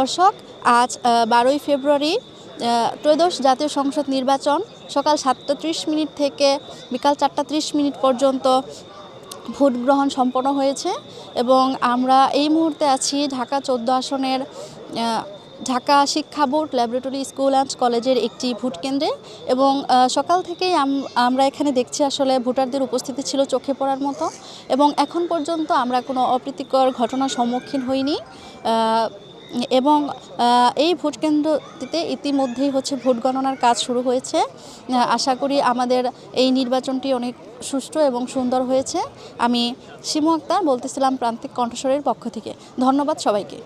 দর্শক, আজ 12ই ফেব্রুয়ারি ত্রয়োদশ জাতীয় সংসদ নির্বাচন সকাল 7:30 থেকে বিকাল 4:30 পর্যন্ত ভোট গ্রহণ সম্পন্ন হয়েছে এবং আমরা এই মুহূর্তে আছি ঢাকা 14 আসনের ঢাকা শিক্ষা বোর্ড ল্যাবরেটরি স্কুল অ্যান্ড কলেজের একটি ভোট কেন্দ্রে এবং সকাল থেকেই আমরা এখানে দেখছি আসলে ভোটারদের উপস্থিতি ছিল চোখে পড়ার মতো এবং এখন পর্যন্ত আমরা কোনো অপ্রীতিকর ঘটনার সম্মুখীন হইনি এবং এই ভোট কেন্দ্রটিতে ইতিমধ্যেই ভোট গণনার কাজ শুরু হয়েছে। আশা করি আমাদের এই নির্বাচনটি অনেক সুষ্ঠু এবং সুন্দর হয়েছে। আমি শিমু আক্তার বলতেছিলাম প্রান্তিক কণ্ঠস্বরের পক্ষ থেকে। ধন্যবাদ সবাইকে।